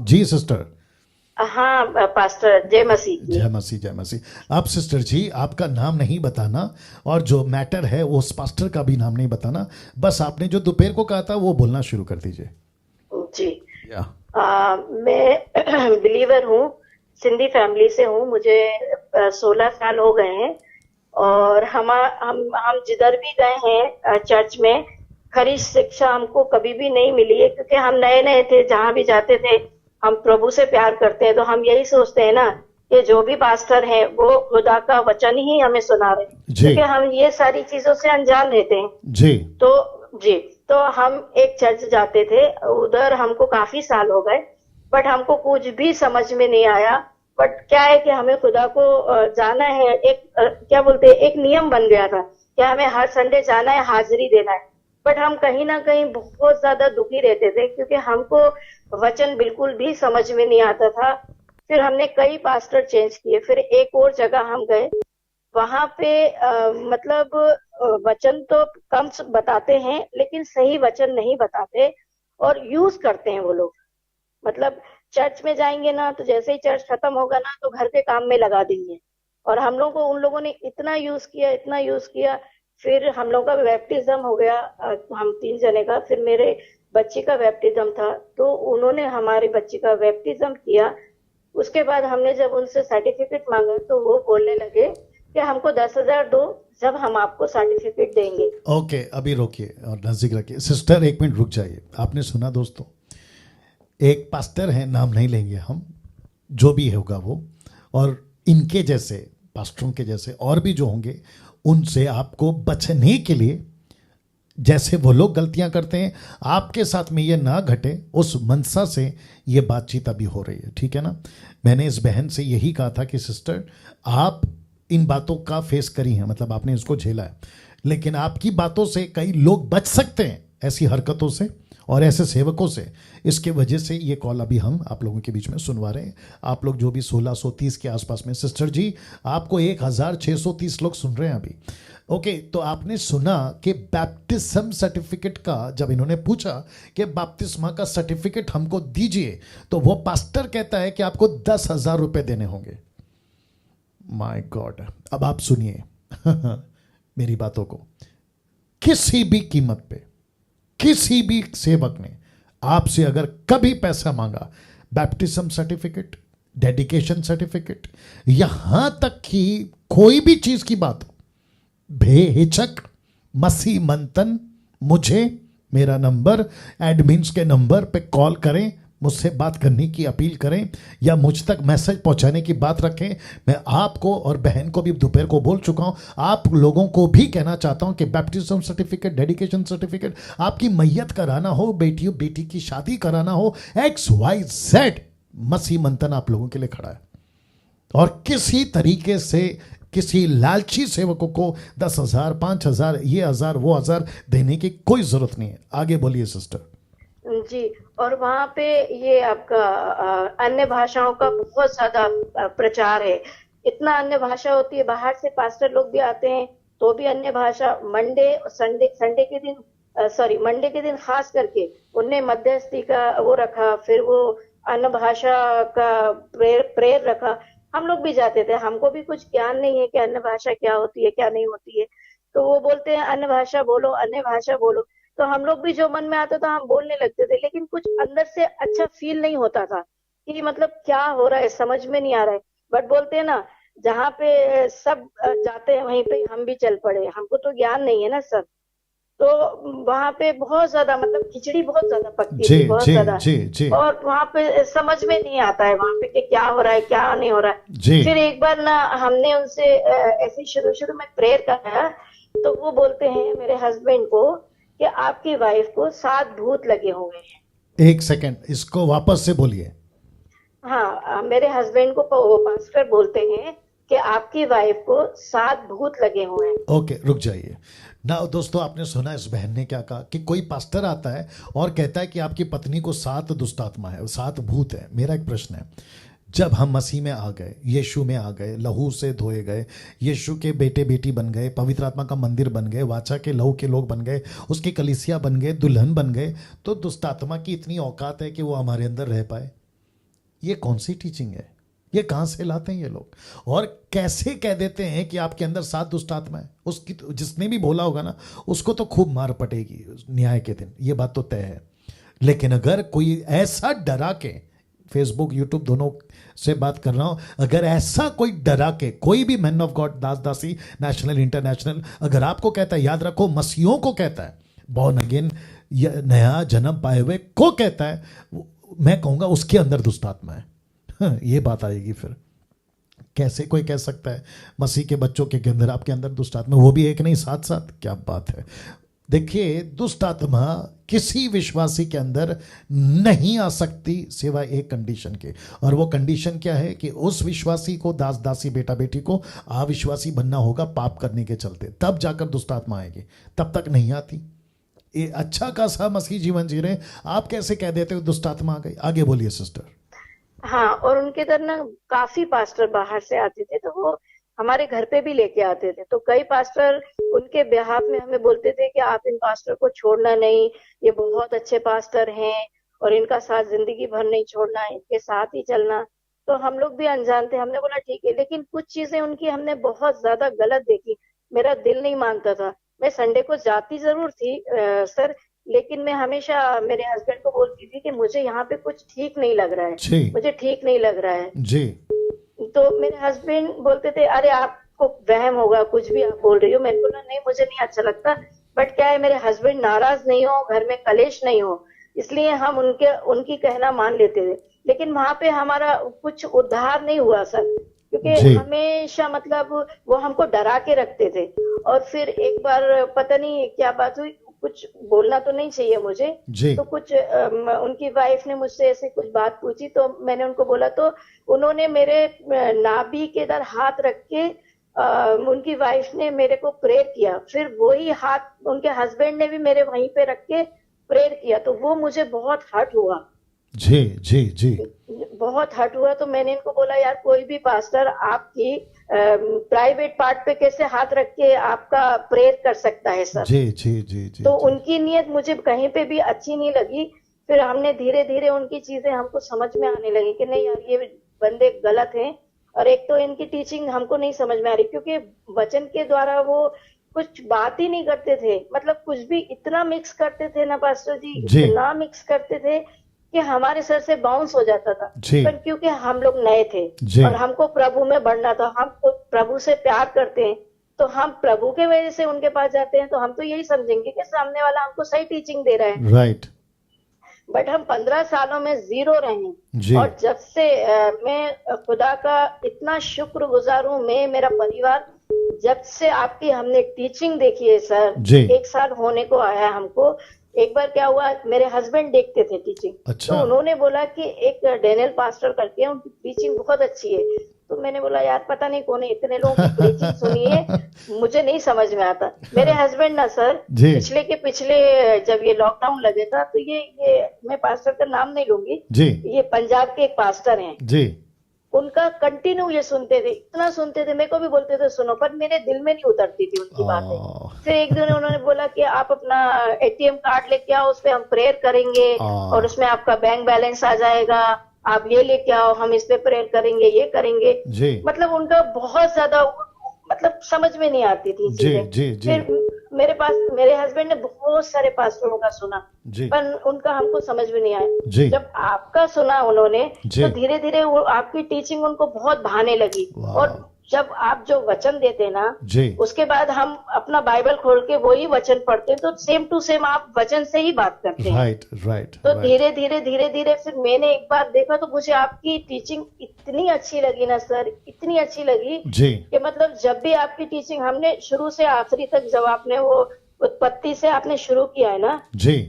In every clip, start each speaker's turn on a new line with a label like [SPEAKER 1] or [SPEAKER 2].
[SPEAKER 1] जी sister.
[SPEAKER 2] हाँ pastor, जय मसीह की।
[SPEAKER 1] जय मसीह जय मसीह। आप सिस्टर जी आपका नाम नहीं बताना, और जो मैटर है वो उस पास्टर का भी नाम नहीं बताना, बस आपने जो दोपहर को कहा था वो बोलना शुरू कर दीजिए।
[SPEAKER 2] जी।
[SPEAKER 1] या
[SPEAKER 2] मैं बिलीवर हूँ, सिंधी फैमिली से हूँ। मुझे 16 साल हो गए हैं। और हम जिधर भी गए हैं चर्च में, खरी शिक्षा हमको कभी भी नहीं मिली है, क्योंकि हम नए नए थे। जहां भी जाते थे, हम प्रभु से प्यार करते हैं तो हम यही सोचते हैं ना कि जो भी पास्टर हैं वो खुदा का वचन ही हमें सुना रहे हैं,
[SPEAKER 1] जी
[SPEAKER 2] क्योंकि हम ये सारी चीजों से अनजान रहते हैं।
[SPEAKER 1] जी
[SPEAKER 2] तो जी, तो हम एक चर्च जाते थे, उधर हमको काफी साल हो गए, बट हमको कुछ भी समझ में नहीं आया। बट क्या है कि हमें खुदा को जाना है। एक क्या बोलते हैं, एक नियम बन गया था कि हमें हर संडे जाना है, हाजिरी देना है। बट हम कहीं ना कहीं बहुत ज्यादा दुखी रहते थे, क्योंकि हमको वचन बिल्कुल भी समझ में नहीं आता था। फिर हमने कई पास्टर चेंज किए, फिर एक और जगह हम गए। वहां पे मतलब वचन तो कम बताते हैं, लेकिन सही वचन नहीं बताते, और यूज करते हैं वो लोग। मतलब चर्च में जाएंगे ना, तो जैसे ही चर्च खत्म होगा ना, तो घर के काम में लगा देंगे। और हम लोग को उन लोगों ने इतना यूज किया, इतना यूज किया। फिर हम लोग का बैप्टिज्म हो गया, हम 3 जने का। फिर मेरे बच्ची का बैप्टिज्म था, तो उन्होंने हमारी बच्ची का बैप्टिज्म किया। उसके बाद हमने जब उनसे सर्टिफिकेट मांगा, तो वो बोलने लगे कि हमको 10,000 दो, जब हम आपको सर्टिफिकेट देंगे।
[SPEAKER 1] ओके, अभी रोकिए और नजदीक रखिए। सिस्टर एक मिनट रुक जाइए। आपने सुना दोस्तों, एक पास्टर है, नाम नहीं लेंगे हम, जो भी होगा वो, और इनके जैसे पास्टरों के जैसे और भी जो होंगे, उनसे आपको बचने के लिए, जैसे वो लोग गलतियां करते हैं आपके साथ में ये ना घटे, उस मनसा से ये बातचीत अभी हो रही है, ठीक है ना। मैंने इस बहन से यही कहा था कि सिस्टर आप इन बातों का फेस करी हैं, मतलब आपने इसको झेला है, लेकिन आपकी बातों से कई लोग बच सकते हैं, ऐसी हरकतों से और ऐसे सेवकों से। इसके वजह से ये कॉल अभी हम आप लोगों के बीच में सुनवा रहे हैं। आप लोग जो भी 1630 के आसपास में, सिस्टर जी आपको 1630 लोग सुन रहे हैं अभी। ओके, तो आपने सुना कि बैप्टिज्म सर्टिफिकेट का, जब इन्होंने पूछा कि बपतिस्मा का सर्टिफिकेट हमको दीजिए, तो वो पास्टर कहता है कि आपको 10,000 रुपए देने होंगे। My God. अब आप सुनिए मेरी बातों को। किसी भी कीमत पे किसी भी सेवक ने आपसे अगर कभी पैसा मांगा, बैप्टिज्म सर्टिफिकेट, डेडिकेशन सर्टिफिकेट, यहां तक कि कोई भी चीज की बात हो, बेहिचक मसीह मंथन मुझे, मेरा नंबर, एडमिन्स के नंबर पे कॉल करें, मुझसे बात करने की अपील करें, या मुझ तक मैसेज पहुंचाने की बात रखें। मैं आपको और बहन को भी दोपहर को बोल चुका हूं, आप लोगों को भी कहना चाहता हूं कि बैप्टिज्म सर्टिफिकेट, डेडिकेशन सर्टिफिकेट, आपकी मैयत कराना हो, बेटी की शादी कराना हो, XYZ, मसीह मंथन आप लोगों के लिए खड़ा है। और किसी तरीके से किसी लालची सेवकों को 10,000, 5,000, ये 1,000 वो 1,000 देने की कोई जरूरत नहीं है। आगे बोलिए सिस्टर।
[SPEAKER 2] जी। और वहां पे ये आपका अन्य भाषाओं का बहुत ज्यादा प्रचार है। इतना अन्य भाषा होती है, बाहर से पास्टर लोग भी आते हैं, तो भी अन्य भाषा। मंडे संडे संडे के दिन, सॉरी मंडे के दिन खास करके उनने मध्यस्थी का वो रखा, फिर वो अन्य भाषा का प्रेयर रखा। हम लोग भी जाते थे, हमको भी कुछ ज्ञान नहीं है कि अन्य भाषा क्या होती है, क्या नहीं होती है। तो वो बोलते हैं अन्य भाषा बोलो, अन्य भाषा बोलो। तो हम लोग भी जो मन में आता था हम बोलने लगते थे, लेकिन कुछ अंदर से अच्छा फील नहीं होता था कि मतलब क्या हो रहा है, समझ में नहीं आ रहा है। बट बोलते हैं ना, जहाँ पे सब जाते हैं वहीं पे हम भी चल पड़े। हमको तो ज्ञान नहीं है ना सर। तो वहां पे बहुत ज्यादा, मतलब खिचड़ी बहुत ज्यादा पकती
[SPEAKER 1] जी
[SPEAKER 2] थी, बहुत
[SPEAKER 1] जी
[SPEAKER 2] ज्यादा।
[SPEAKER 1] जी जी
[SPEAKER 2] और वहां पे समझ में नहीं आता है वहां पे कि क्या हो रहा है, क्या नहीं हो रहा है।
[SPEAKER 1] जी।
[SPEAKER 2] फिर एक बार ना हमने उनसे ऐसे शुरू शुरू में प्रेयर कराया, तो वो बोलते हैं मेरे हस्बैंड को कि आपकी वाइफ को 7 भूत लगे हुए हैं।
[SPEAKER 1] एक सेकंड, इसको वापस से बोलिए।
[SPEAKER 2] हाँ, मेरे हस्बैंड को वो पास्टर बोलते हैं कि आपकी वाइफ को 7 भूत लगे हुए हैं।
[SPEAKER 1] ओके, रुक जाइए ना दोस्तों। आपने सुना इस बहन ने क्या कहा कि कोई पास्टर आता है और कहता है कि आपकी पत्नी को 7 दुष्ट आत्मा है, 7 भूत है। मेरा एक प्रश्न है, जब हम मसीह में आ गए, यीशु में आ गए, लहू से धोए गए, यीशु के बेटे बेटी बन गए, पवित्र आत्मा का मंदिर बन गए, वाचा के लहू के लोग बन गए, उसकी कलीसिया बन गए, दुल्हन बन गए, तो दुष्ट आत्मा की इतनी औकात है कि वो हमारे अंदर रह पाए? ये कौन सी टीचिंग है? ये कहाँ से लाते हैं ये लोग? और कैसे कह देते हैं कि आपके अंदर 7 दुष्ट आत्मा है? उसकी जिसने भी बोला होगा ना, उसको तो खूब मार पड़ेगी न्याय के दिन, ये बात तो तय है। लेकिन अगर कोई ऐसा डरा के, फेसबुक यूट्यूब दोनों से बात कर रहा हूं, अगर ऐसा कोई डरा के, कोई भी मैन ऑफ गॉड, दास दासी, नेशनल इंटरनेशनल, अगर आपको कहता है, याद रखो मसीहों को कहता है, बॉर्न अगेन, नया जन्म पाए हुए को कहता है, मैं कहूंगा उसके अंदर दुष्ट आत्मा है। ये बात आएगी फिर। कैसे कोई कह सकता है मसीह के बच्चों के अंदर, आपके अंदर दुष्ट आत्मा, वो भी एक नहीं 7-7? क्या बात है। देखिए, दुष्ट आत्मा किसी विश्वासी के अंदर नहीं आ सकती सिवाय एक कंडीशन के, और वो कंडीशन क्या है कि उस विश्वासी को, दास दासी, बेटा बेटी को अविश्वासी बनना होगा पाप करने के चलते, तब जाकर दुष्ट आत्मा आएगी, तब तक नहीं आती। ये अच्छा खासा मसीह जीवन जी रहे, आप कैसे कह देते हो दुष्ट आत्मा आ गई? आगे बोलिए सिस्टर।
[SPEAKER 2] हाँ, और उनके इधर ना काफी पास्टर बाहर से आते थे, तो वो हमारे घर पे भी लेके आते थे। तो कई पास्टर उनके बिहाफ में हमें बोलते थे कि आप इन पास्टर को छोड़ना नहीं, ये बहुत अच्छे पास्टर हैं और इनका साथ जिंदगी भर नहीं छोड़ना, इनके साथ ही चलना। तो हम लोग भी अनजान थे, हमने बोला ठीक है, लेकिन कुछ चीजें उनकी हमने बहुत ज्यादा गलत देखी, मेरा दिल नहीं मानता था। मैं संडे को जाती जरूर थी सर, लेकिन मैं हमेशा मेरे हस्बैंड को बोलती थी कि मुझे यहाँ पे कुछ ठीक नहीं लग रहा है, मुझे ठीक नहीं लग रहा है
[SPEAKER 1] जी।
[SPEAKER 2] तो मेरे हस्बैंड बोलते थे, अरे आपको वहम होगा, कुछ भी आप बोल रही हो। मैंने बोला नहीं, मुझे नहीं अच्छा लगता, बट क्या है, मेरे हस्बैंड नाराज नहीं हो, घर में कलेश नहीं हो, इसलिए हम उनकी कहना मान लेते थे। लेकिन वहां पे हमारा कुछ उद्धार नहीं हुआ सर, क्योंकि हमेशा मतलब वो हमको डरा के रखते थे। और फिर एक बार पता नहीं क्या बात हुई, कुछ बोलना तो नहीं चाहिए मुझे, तो कुछ उनकी वाइफ ने मुझसे ऐसे कुछ बात पूछी, तो मैंने उनको बोला, तो उन्होंने मेरे नाभि के इधर हाथ रख के उनकी वाइफ ने मेरे को प्रेयर किया, फिर वही हाथ उनके हस्बैंड ने भी मेरे वहीं पे रख के प्रेयर किया, तो वो मुझे बहुत हर्ट हुआ।
[SPEAKER 1] जी जी जी,
[SPEAKER 2] बहुत हर्ट हुआ। तो मैंने इनको बोला, यार कोई भी पास्टर आपकी प्राइवेट पार्ट पे कैसे हाथ रख के आपका प्रेयर कर सकता है सर?
[SPEAKER 1] जी जी जी जी।
[SPEAKER 2] तो उनकी नीयत मुझे कहीं पे भी अच्छी नहीं लगी। फिर हमने धीरे धीरे उनकी चीजें हमको समझ में आने लगी कि नहीं यार, ये बंदे गलत हैं, और एक तो इनकी टीचिंग हमको नहीं समझ में आ रही, क्योंकि वचन के द्वारा वो कुछ बात ही नहीं करते थे, मतलब कुछ भी इतना मिक्स करते थे ना पास्टर जी, इतना मिक्स करते थे कि हमारे सर से बाउंस हो जाता था। पर क्योंकि हम लोग नए थे और हमको प्रभु में बढ़ना था, हम तो प्रभु से प्यार करते हैं, तो हम प्रभु के वजह से उनके पास जाते हैं, तो हम तो यही समझेंगे कि सामने वाला हमको सही टीचिंग दे रहा है,
[SPEAKER 1] राइट।
[SPEAKER 2] बट हम 15 सालों में जीरो रहे। और जब से मैं खुदा का इतना शुक्रगुजार हूँ, मैं, मेरा परिवार, जब से आपकी हमने टीचिंग देखी है सर, 1 साल होने को आया है हमको। एक बार क्या हुआ, मेरे हस्बैंड देखते थे टीचिंग,
[SPEAKER 1] अच्छा।
[SPEAKER 2] तो उन्होंने बोला कि एक डेनियल पास्टर करके उनकी टीचिंग बहुत अच्छी है। तो मैंने बोला, यार पता नहीं कौन है, इतने लोगों की प्रीचिंग सुनी है, मुझे नहीं समझ में आता। मेरे हस्बैंड ना सर, पिछले जब ये लॉकडाउन लगे था, तो ये मैं पास्टर का नाम नहीं लूंगी, ये पंजाब के एक पास्टर हैं जी, उनका कंटिन्यू ये सुनते थे, इतना सुनते थे, मेरे को भी बोलते थे सुनो, पर मेरे दिल में नहीं उतरती थी उनकी बातें। फिर एक दिन उन्होंने बोला कि आप अपना ATM कार्ड लेके आओ, उस पे हम प्रेयर करेंगे और उसमें आपका बैंक बैलेंस आ जाएगा, आप ये लेके आओ, हम इस पे प्रेयर करेंगे, ये करेंगे जी। मतलब उनका बहुत ज्यादा, मतलब समझ में नहीं आती थी चीजें। फिर मेरे हस्बैंड ने बहुत सारे पास्टरों का सुना, पर उनका हमको समझ में नहीं आया। जब आपका सुना उन्होंने, तो धीरे धीरे वो आपकी टीचिंग उनको बहुत भाने लगी। और जब आप जो वचन देते ना, उसके बाद हम अपना बाइबल खोल के वही वचन पढ़ते हैं, तो सेम टू सेम आप वचन से ही बात करते हैं। राइट। तो धीरे धीरे फिर मैंने एक बार देखा, तो मुझे आपकी टीचिंग इतनी अच्छी लगी ना सर, इतनी अच्छी लगी कि मतलब जब भी आपकी टीचिंग हमने शुरू से आखिरी तक, जब आपने वो उत्पत्ति से आपने शुरू किया है ना,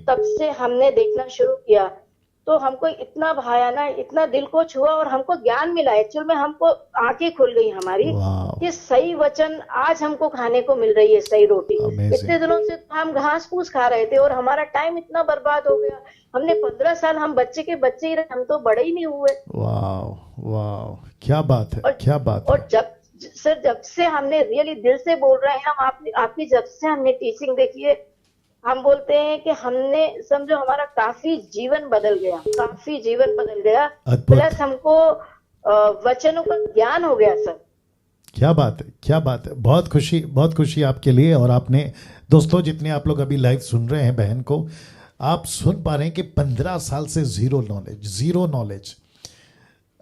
[SPEAKER 2] तब से हमने देखना शुरू किया, तो हमको इतना भाया ना, इतना दिल को छुआ और हमको ज्ञान मिला। एक्चुअल में हमको आंखें खुल गई हमारी कि सही वचन आज हमको खाने को मिल रही है, सही रोटी। इतने दिनों से हम घास फूस खा रहे थे और हमारा टाइम इतना बर्बाद हो गया। हमने 15 साल हम बच्चे के बच्चे ही रहे, हम तो बड़े ही नहीं हुए।
[SPEAKER 1] वाह, क्या बात है, क्या बात है।
[SPEAKER 2] और जब से हमने रियली दिल से बोल रहे हैं हम, आपकी जब से हमने टीचिंग देखी है, हम बोलते हैं कि हमने समझो हमारा काफी जीवन बदल गया, काफी जीवन बदल गया।
[SPEAKER 1] अद्भुत।
[SPEAKER 2] प्लस हमको वचनों का ज्ञान हो गया सर।
[SPEAKER 1] क्या बात है, क्या बात है। बहुत खुशी आपके लिए। और आपने दोस्तों, जितने आप लोग अभी लाइव सुन रहे हैं बहन को, आप सुन पा रहे हैं कि 15 साल से जीरो नॉलेज।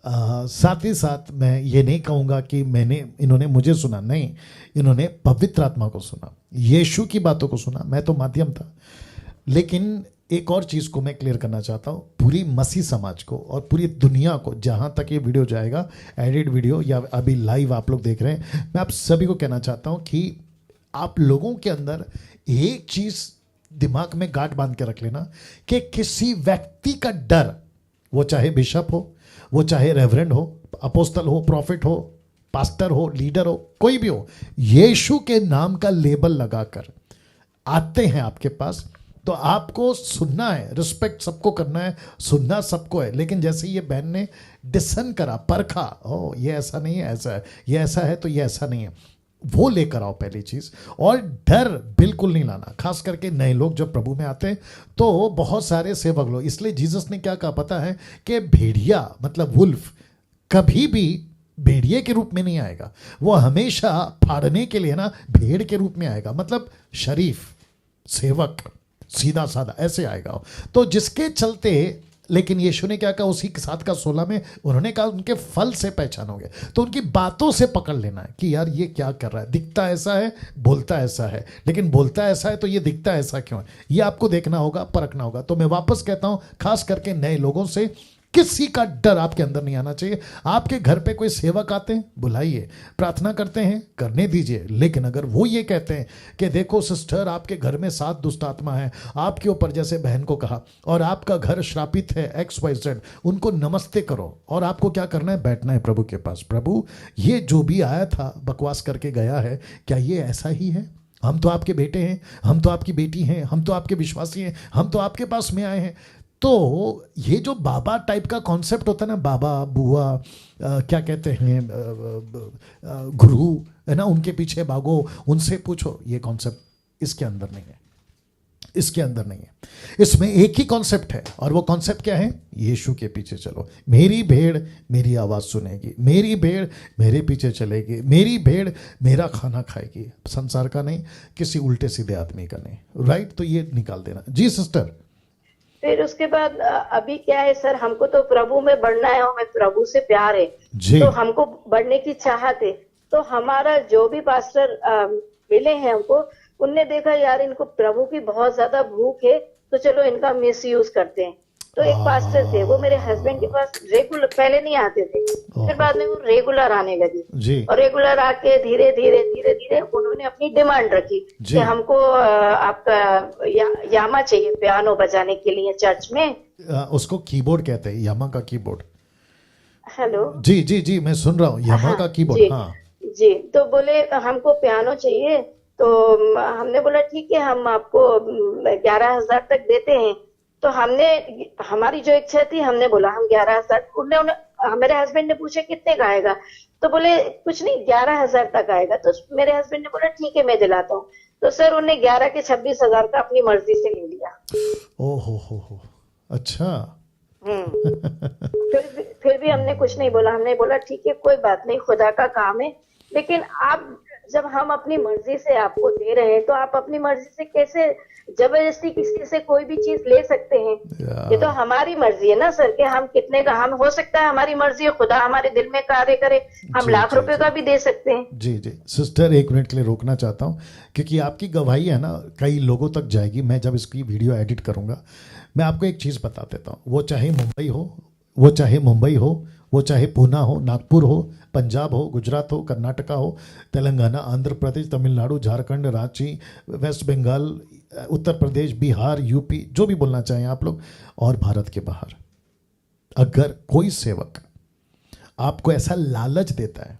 [SPEAKER 1] साथ ही साथ मैं ये नहीं कहूँगा कि इन्होंने मुझे सुना, नहीं, इन्होंने पवित्र आत्मा को सुना, यीशु की बातों को सुना, मैं तो माध्यम था। लेकिन एक और चीज़ को मैं क्लियर करना चाहता हूँ, पूरी मसीह समाज को और पूरी दुनिया को, जहाँ तक ये वीडियो जाएगा, एडिट वीडियो या अभी लाइव आप लोग देख रहे हैं, मैं आप सभी को कहना चाहता हूँ कि आप लोगों के अंदर एक चीज़ दिमाग में गांठ बांध के रख लेना कि किसी व्यक्ति का डर, वो चाहे बिशप हो, वो चाहे रेवरेंड हो, अपोस्तल हो, प्रॉफिट हो, पास्टर हो, लीडर हो, कोई भी हो, यीशु के नाम का लेबल लगाकर आते हैं आपके पास, तो आपको सुनना है, रिस्पेक्ट सबको करना है, सुनना सबको है। लेकिन जैसे ये बहन ने डिसन करा, परखा, ओ ये ऐसा नहीं है, ऐसा है, ये ऐसा है तो ये ऐसा नहीं है, वो लेकर आओ पहली चीज। और डर बिल्कुल नहीं लाना, खास करके नए लोग जब प्रभु में आते हैं तो बहुत सारे सेवक लोग, इसलिए जीसस ने क्या कहा पता है कि भेड़िया मतलब वुल्फ कभी भी भेड़िए के रूप में नहीं आएगा, वो हमेशा फाड़ने के लिए ना भेड़ के रूप में आएगा, मतलब शरीफ सेवक, सीधा साधा ऐसे आएगा। तो जिसके चलते, लेकिन यीशु ने क्या कहा उसी 7:16 में, उन्होंने कहा उनके फल से पहचानोगे। तो उनकी बातों से पकड़ लेना है कि यार ये क्या कर रहा है, दिखता ऐसा है, बोलता ऐसा है, लेकिन बोलता ऐसा है तो ये दिखता ऐसा क्यों है, ये आपको देखना होगा, परखना होगा। तो मैं वापस कहता हूं, खास करके नए लोगों से किसी का डर आपके अंदर नहीं आना चाहिए। आपके घर पे कोई सेवक आते हैं, बुलाइए, प्रार्थना करते हैं, करने दीजिए। लेकिन अगर वो ये कहते हैं कि देखो सिस्टर, आपके घर में 7 दुष्ट आत्मा है आपके ऊपर, जैसे बहन को कहा, और आपका घर श्रापित है XYZ, उनको नमस्ते करो। और आपको क्या करना है, बैठना है प्रभु के पास। प्रभु, ये जो भी आया था बकवास करके गया है, क्या ये ऐसा ही है? हम तो आपके बेटे हैं, हम तो आपकी बेटी हैं, हम तो आपके विश्वासी हैं, हम तो आपके पास में आए हैं। तो ये जो बाबा टाइप का कॉन्सेप्ट होता है ना, बाबा बुआ, क्या कहते हैं, गुरु है ना, उनके पीछे भागो, उनसे पूछो, ये कॉन्सेप्ट इसके अंदर नहीं है, इसके अंदर नहीं है। इसमें एक ही कॉन्सेप्ट है, और वो कॉन्सेप्ट क्या है, यीशु के पीछे चलो। मेरी भेड़ मेरी आवाज़ सुनेगी, मेरी भेड़ मेरे पीछे चलेगी, मेरी भेड़ मेरा खाना खाएगी, संसार का नहीं, किसी उल्टे सीधे आदमी का नहीं। राइट? तो ये निकाल देना। जी सिस्टर।
[SPEAKER 2] फिर उसके बाद अभी क्या है सर, हमको तो प्रभु में बढ़ना है, हमें प्रभु से प्यार है, तो हमको बढ़ने की चाहत है। तो हमारा जो भी पास्टर मिले हैं हमको, उनने देखा यार इनको प्रभु की बहुत ज्यादा भूख है, तो चलो इनका मिस यूज करते हैं। तो एक पास्टर थे, वो मेरे हस्बैंड के पास रेगुलर, पहले नहीं आते थे, फिर बाद में वो रेगुलर आने लगे। और रेगुलर आके धीरे धीरे उन्होंने अपनी डिमांड रखी कि हमको आपका यामा चाहिए पियानो बजाने के लिए चर्च में।
[SPEAKER 1] उसको कीबोर्ड कहते हैं, यामा का कीबोर्ड।
[SPEAKER 2] हेलो,
[SPEAKER 1] जी जी जी, मैं सुन रहा हूँ, यामा का कीबोर्ड। हाँ
[SPEAKER 2] जी, तो बोले हमको पियानो चाहिए। तो हमने बोला ठीक है, हम आपको 11,000 तक देते हैं। तो हमने, हमारी जो इच्छा थी, हमने बोला हम 11,000। उन्होंने मेरे हस्बैंड ने पूछा कितने का आएगा, तो बोले कुछ नहीं 11,000 तक आएगा। तो मेरे हस्बैंड ने बोला ठीक है मैं दिलाता हूँ। तो सर उन्हें 11 के 26,000 का अपनी मर्जी से ले लिया।
[SPEAKER 1] हो, अच्छा।
[SPEAKER 2] फिर भी हमने कुछ नहीं बोला, हमने बोला ठीक है कोई बात नहीं, खुदा का काम है। लेकिन आप, जब हम अपनी मर्जी से आपको दे रहे हैं, तो आप अपनी मर्जी से कैसे जबरदस्ती किसी से कोई भी चीज ले सकते हैं? ये तो हमारी मर्जी है ना सर, कि हम कितने का, हम हो सकता है हमारी मर्जी है, खुदा हमारे दिल में कार्य करे, हम लाख रुपए का भी दे सकते हैं। जी
[SPEAKER 1] जी सिस्टर, 1 मिनट के लिए रोकना चाहता हूँ, क्योंकि आपकी गवाही है ना कई लोगों तक जाएगी। मैं जब इसकी वीडियो एडिट करूंगा, मैं आपको एक चीज बता देता हूँ, वो चाहे मुंबई हो, वो चाहे मुंबई हो, वो चाहे पूना हो, नागपुर हो, पंजाब हो, गुजरात हो, कर्नाटका हो, तेलंगाना, आंध्र प्रदेश, तमिलनाडु, झारखंड, रांची, वेस्ट बंगाल, उत्तर प्रदेश, बिहार, यूपी, जो भी बोलना चाहें आप लोग, और भारत के बाहर, अगर कोई सेवक आपको ऐसा लालच देता है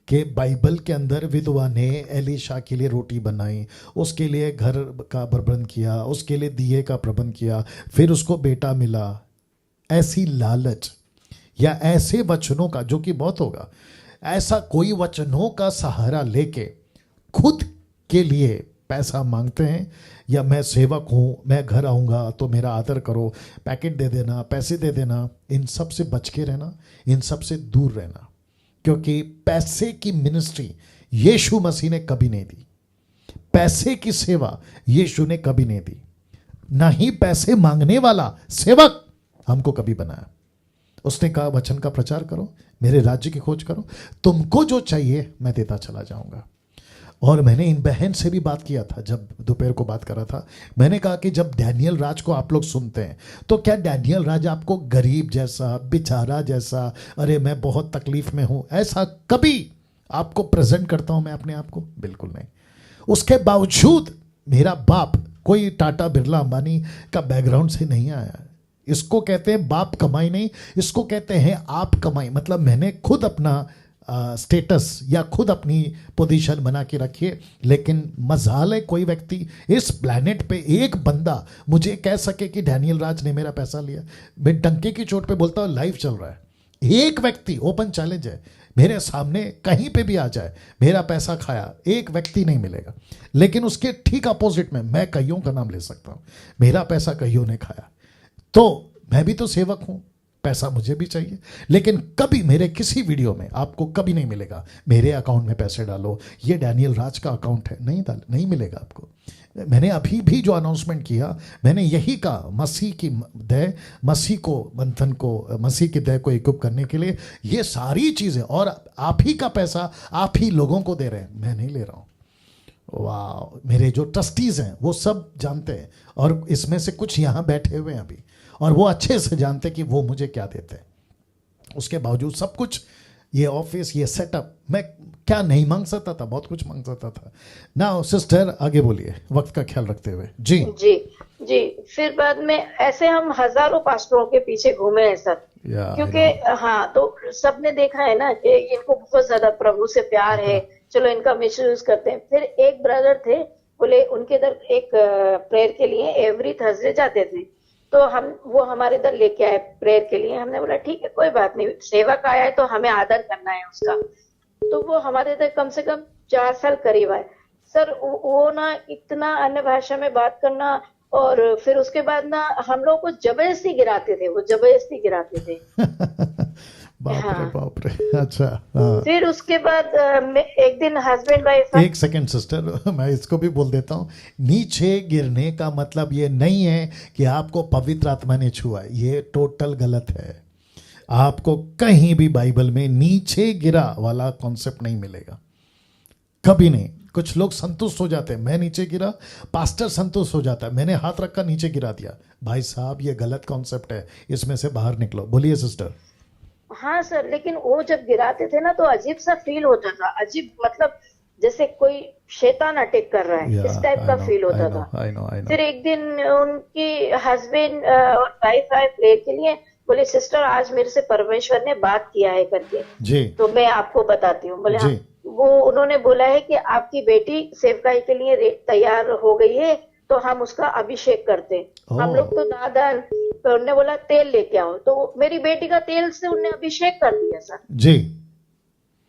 [SPEAKER 1] कि बाइबल के अंदर विधवा ने एलीशा के लिए रोटी बनाई, उसके लिए घर का प्रबंध किया, उसके लिए दिए का प्रबंध किया, फिर उसको बेटा मिला, ऐसी लालच या ऐसे वचनों का, जो कि बहुत होगा, ऐसा कोई वचनों का सहारा लेके खुद के लिए पैसा मांगते हैं या मैं सेवक हूँ, मैं घर आऊँगा तो मेरा आदर करो, पैकेट दे देना, पैसे दे देना, इन सब से बच के रहना, इन सब से दूर रहना, क्योंकि पैसे की मिनिस्ट्री यीशु मसीह ने कभी नहीं दी, पैसे की सेवा यीशु ने कभी नहीं दी, ना ही पैसे मांगने वाला सेवक हमको कभी बनाया। उसने कहा वचन का प्रचार करो, मेरे राज्य की खोज करो, तुमको जो चाहिए मैं देता चला जाऊंगा। और मैंने इन बहन से भी बात किया था, जब दोपहर को बात कर रहा था, मैंने कहा कि जब डैनियल राज को आप लोग सुनते हैं तो क्या डैनियल राज आपको गरीब जैसा, बेचारा जैसा, अरे मैं बहुत तकलीफ में हूं, ऐसा कभी आपको प्रेजेंट करता हूं मैं अपने आप को? बिल्कुल नहीं। उसके बावजूद मेरा बाप कोई टाटा बिरला अंबानी का बैकग्राउंड से नहीं आया। इसको कहते हैं बाप कमाई नहीं, इसको कहते हैं आप कमाई। मतलब मैंने खुद अपना स्टेटस या खुद अपनी पोजीशन बना के रखी है, लेकिन मजाल है कोई व्यक्ति इस प्लैनेट पे एक बंदा मुझे कह सके कि डैनियल राज ने मेरा पैसा लिया। मैं डंके की चोट पे बोलता हूँ, लाइव चल रहा है, एक व्यक्ति, ओपन चैलेंज है, मेरे सामने कहीं पे भी आ जाए, मेरा पैसा खाया, एक व्यक्ति नहीं मिलेगा। लेकिन उसके ठीक अपोजिट में मैं कईयों का नाम ले सकता हूँ, मेरा पैसा कईयों ने खाया। तो मैं भी तो सेवक हूं, पैसा मुझे भी चाहिए, लेकिन कभी मेरे किसी वीडियो में आपको कभी नहीं मिलेगा मेरे अकाउंट में पैसे डालो, ये डैनियल राज का अकाउंट है, नहीं मिलेगा आपको। मैंने अभी भी जो अनाउंसमेंट किया, मैंने यही कहा, मसीह की दया, मसीह को बंधन को, मसीह की दया को इक्विप करने के लिए ये सारी चीज़ें, और आप ही का पैसा आप ही लोगों को दे रहे हैं, मैं नहीं ले रहा हूँ। वाह, मेरे जो ट्रस्टीज हैं वो सब जानते हैं, और इसमें से कुछ यहाँ बैठे हुए हैं अभी, और वो अच्छे से जानते कि वो मुझे क्या देते हैं। उसके बावजूद सब कुछ, ये ऑफिस, ये सेटअप, मैं क्या नहीं मांग सकता था, बहुत कुछ मांग सकता था ना। सिस्टर आगे बोलिए, वक्त का ख्याल रखते हुए। जी
[SPEAKER 2] जी जी। फिर बाद में ऐसे हम हजारों पास्टरों के पीछे घूमे हैं सर, क्योंकि हाँ, तो सबने देखा है ना कि इनको बहुत ज्यादा प्रभु से प्यार है, चलो इनका मिसयूज करते हैं। फिर एक ब्रदर थे, बोले उनके इधर एक प्रेयर के लिए एवरी थर्सडे जाते थे, तो वो हमारे इधर लेके आए प्रेयर के लिए। हमने बोला ठीक है, कोई बात नहीं, सेवक आया है तो हमें आदर करना है उसका। तो वो हमारे इधर कम से कम 4 साल करीब आए सर। वो ना इतना अन्य भाषा में बात करना, और फिर उसके बाद ना हम लोग को जबरदस्ती गिराते थे, वो जबरदस्ती गिराते थे।
[SPEAKER 1] बाप रे। अच्छा हाँ।
[SPEAKER 2] फिर उसके बाद एक दिन हस्बैंड वाइफ।
[SPEAKER 1] एक सेकंड सिस्टर, मैं इसको भी बोल देता हूँ, नीचे गिरने का मतलब ये नहीं है कि आपको पवित्र आत्मा ने छुआ, ये टोटल गलत है। आपको कहीं भी बाइबल में नीचे गिरा वाला कॉन्सेप्ट नहीं मिलेगा, कभी नहीं। कुछ लोग संतुष्ट हो जाते हैं, मैं नीचे गिरा, पास्टर संतुष्ट हो जाता है, मैंने हाथ रखा नीचे गिरा दिया। भाई साहब, ये गलत कॉन्सेप्ट है, इसमें से बाहर निकलो। बोलिए सिस्टर।
[SPEAKER 2] हाँ सर, लेकिन वो जब गिराते थे ना तो अजीब सा फील होता था, अजीब, मतलब जैसे कोई शैतान अटैक कर रहा है, इस टाइप का फील होता था। फिर एक दिन उनकी हस्बैंड और वाइफ आए प्रेयर के लिए, बोले सिस्टर आज मेरे से परमेश्वर ने बात किया है करके जी, तो मैं आपको बताती हूँ। बोले हाँ, वो उन्होंने बोला है कि आपकी बेटी सेवकाई के लिए तैयार हो गई है, तो हम उसका अभिषेक करते हैं। हम लोग तो दादा, तो उन्होंने बोला तेल लेके आओ, तो मेरी बेटी का तेल से उन्होंने अभिषेक कर दिया सर जी।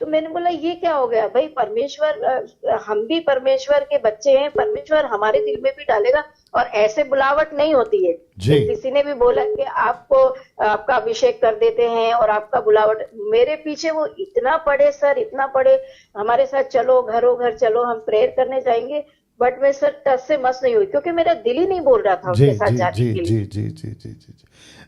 [SPEAKER 2] तो मैंने बोला ये क्या हो गया भाई, परमेश्वर, हम भी परमेश्वर के बच्चे हैं, परमेश्वर हमारे दिल में भी डालेगा, और ऐसे बुलावट नहीं होती है जी। किसी ने भी बोला कि आपको आपका अभिषेक कर देते हैं और आपका बुलावट, मेरे पीछे वो इतना पड़े सर, इतना पड़े, हमारे साथ चलो, घरों घर चलो, हम प्रेयर करने जाएंगे, बट मैं सर टच से मस नहीं हुई, क्योंकि मेरा दिल ही नहीं बोल रहा था उसके साथ जाने के लिए। जी जी जी जी जी।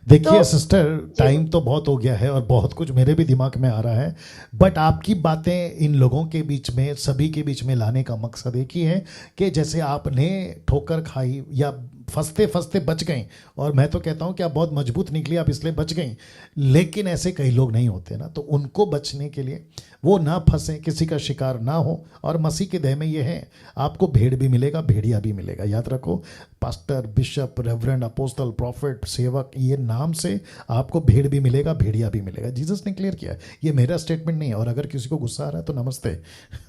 [SPEAKER 1] देखिए सिस्टर, टाइम तो बहुत हो गया है और बहुत कुछ मेरे भी दिमाग में आ रहा है, बट आपकी बातें इन लोगों के बीच में, सभी के बीच में लाने का मकसद एक ही है कि जैसे आपने ठोकर खाई या फंसते फंसते बच गई, और मैं तो कहता हूं कि आप बहुत मजबूत निकली, आप इसलिए बच गई, लेकिन ऐसे कई लोग नहीं होते ना, तो उनको बचने के लिए वो ना फंसे, किसी का शिकार ना हो, और मसीह के दया में ये है, आपको भेड़ भी मिलेगा, भेड़िया भी मिलेगा। याद रखो, pastor, bishop, reverend, apostle, profit, सेवक, ये नाम से आपको भेड़ भी मिलेगा, भेड़िया भी मिलेगा। जीसस ने क्लियर किया है, ये मेरा स्टेटमेंट नहीं है, और अगर किसी को गुस्सा आ रहा है तो नमस्ते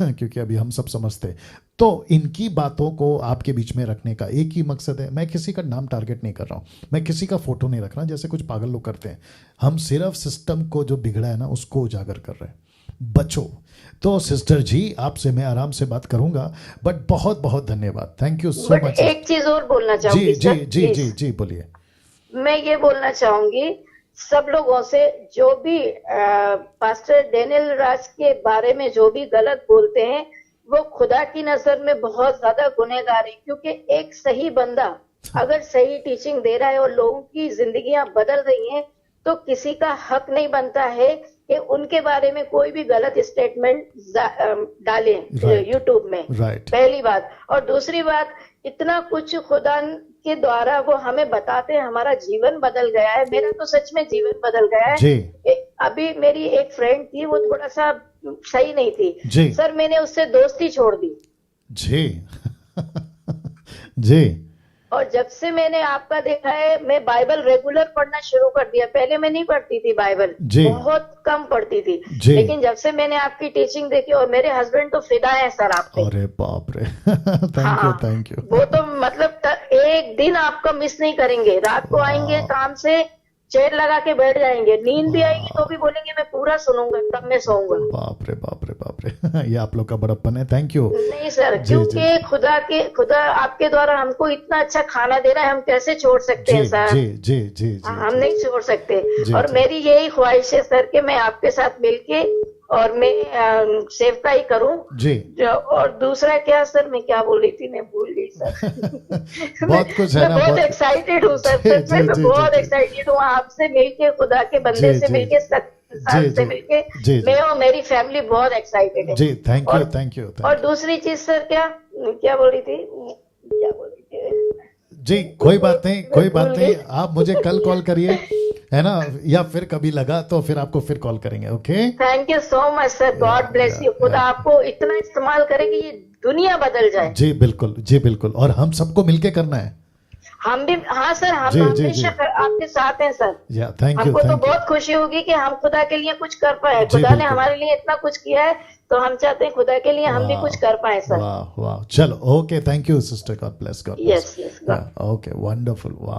[SPEAKER 1] क्योंकि अभी हम सब समझते। तो इनकी बातों को आपके बीच में रखने का एक ही मकसद है। मैं किसी का नाम टारगेट नहीं कर रहा हूँ, मैं किसी का फोटो नहीं रख रहा जैसे कुछ पागल लोग करते हैं। हम सिर्फ सिस्टम को जो बिगड़ा है ना, उसको उजागर कर रहे हैं। बचो। तो सिस्टर जी आपसे मैं आराम से बात करूंगा, बट बहुत बहुत धन्यवाद, thank you so
[SPEAKER 2] but
[SPEAKER 1] much.
[SPEAKER 2] एक चीज और बोलना
[SPEAKER 1] जी
[SPEAKER 2] चाहूंगी
[SPEAKER 1] जी
[SPEAKER 2] सर,
[SPEAKER 1] जी
[SPEAKER 2] प्लीज।
[SPEAKER 1] जी जी बोलिए।
[SPEAKER 2] मैं ये बोलना चाहूंगी सब लोगों से, जो भी पास्टर डेनियल राज के बारे में जो भी गलत बोलते हैं, वो खुदा की नजर में बहुत ज्यादा गुनहगार है। क्योंकि एक सही बंदा अगर सही टीचिंग दे रहा है और लोगों की जिंदगियां बदल रही हैं, तो किसी का हक नहीं बनता है कि उनके बारे में कोई भी गलत स्टेटमेंट डालें
[SPEAKER 1] Right.
[SPEAKER 2] यूट्यूब में।
[SPEAKER 1] राइट
[SPEAKER 2] पहली बात। और दूसरी बात, इतना कुछ खुदा के द्वारा वो हमें बताते हैं, हमारा जीवन बदल गया है। मेरा तो सच में जीवन बदल गया है।
[SPEAKER 1] जी
[SPEAKER 2] अभी मेरी एक फ्रेंड थी, वो थोड़ा सा सही नहीं थी
[SPEAKER 1] जी
[SPEAKER 2] सर, मैंने उससे दोस्ती छोड़ दी।
[SPEAKER 1] जी जी
[SPEAKER 2] और जब से मैंने आपका देखा है, मैं बाइबल रेगुलर पढ़ना शुरू कर दिया। पहले मैं नहीं पढ़ती थी बाइबल,
[SPEAKER 1] जी।
[SPEAKER 2] बहुत कम पढ़ती थी।
[SPEAKER 1] जी।
[SPEAKER 2] लेकिन जब से मैंने आपकी टीचिंग देखी, और मेरे हस्बैंड तो फिदा है सर आप पे।
[SPEAKER 1] अरे बाप रे थैंक यू थैंक यू।
[SPEAKER 2] वो तो मतलब एक दिन आपका मिस नहीं करेंगे। रात को आएंगे काम से, चेयर लगा के बैठ जाएंगे, नींद भी आएगी तो भी बोलेंगे मैं पूरा सुनूंगा, तब मैं सोऊंगा।
[SPEAKER 1] बाप रे बाप रे बाप रे ये आप लोग का बड़प्पन है, थैंक यू।
[SPEAKER 2] नहीं सर,
[SPEAKER 1] जी,
[SPEAKER 2] क्योंकि खुदा आपके द्वारा हमको इतना अच्छा खाना दे रहा है, हम कैसे छोड़ सकते
[SPEAKER 1] जी
[SPEAKER 2] हैं सर?
[SPEAKER 1] जी जी जी जी
[SPEAKER 2] हम नहीं छोड़ सकते।
[SPEAKER 1] जी,
[SPEAKER 2] और
[SPEAKER 1] जी।
[SPEAKER 2] मेरी यही ख्वाहिश है सर कि मैं आपके साथ मिलके और मैं सेवकाई करूं।
[SPEAKER 1] जी
[SPEAKER 2] और दूसरा क्या सर, मैं क्या बोल रही थी, मैं भूल गई सर।
[SPEAKER 1] बहुत कुछ है
[SPEAKER 2] मैं
[SPEAKER 1] ना,
[SPEAKER 2] बहुत
[SPEAKER 1] बहुत-
[SPEAKER 2] एक्साइटेड हूँ सर,
[SPEAKER 1] जी,
[SPEAKER 2] सच में
[SPEAKER 1] जी,
[SPEAKER 2] मैं
[SPEAKER 1] जी,
[SPEAKER 2] बहुत
[SPEAKER 1] जी।
[SPEAKER 2] एक्साइटेड हूँ आपसे मिलके, खुदा के बंदे
[SPEAKER 1] जी,
[SPEAKER 2] से
[SPEAKER 1] जी।
[SPEAKER 2] मिलके, इंसान
[SPEAKER 1] जी,
[SPEAKER 2] से
[SPEAKER 1] जी।
[SPEAKER 2] मिलके।
[SPEAKER 1] जी, जी।
[SPEAKER 2] मैं और मेरी फैमिली बहुत एक्साइटेड है।
[SPEAKER 1] जी थैंक यू
[SPEAKER 2] और-
[SPEAKER 1] थैंक यू
[SPEAKER 2] और दूसरी चीज सर, क्या बोल रही थी, क्या बोल रही थी?
[SPEAKER 1] जी कोई बात नहीं, कोई बात
[SPEAKER 2] भूल
[SPEAKER 1] नहीं,
[SPEAKER 2] गई।
[SPEAKER 1] आप मुझे कल कॉल करिए, है ना, या फिर कभी लगा तो फिर आपको फिर कॉल करेंगे, okay.
[SPEAKER 2] Thank you so much sir, God bless you. खुदा आपको इतना इस्तेमाल करे कि ये दुनिया बदल जाए।
[SPEAKER 1] जी बिल्कुल जी बिल्कुल, और हम सबको मिलके करना है।
[SPEAKER 2] हम भी, हाँ सर, हम
[SPEAKER 1] जी, जी,
[SPEAKER 2] हमेशा
[SPEAKER 1] जी।
[SPEAKER 2] आपके साथ हैं सर।
[SPEAKER 1] या थैंक यू
[SPEAKER 2] हमको तो
[SPEAKER 1] थैंक यू।
[SPEAKER 2] बहुत खुशी होगी कि हम खुदा के लिए कुछ कर पाए।
[SPEAKER 1] जी,
[SPEAKER 2] खुदा ने
[SPEAKER 1] बिल्कुल।
[SPEAKER 2] हमारे लिए इतना कुछ किया है, तो हम चाहते हैं खुदा के लिए हम भी
[SPEAKER 1] वाह,
[SPEAKER 2] कुछ कर पाए सर।
[SPEAKER 1] वाह वाह, चलो okay, thank you sister, God bless, God
[SPEAKER 2] yes yes.
[SPEAKER 1] Okay, wonderful, वाह।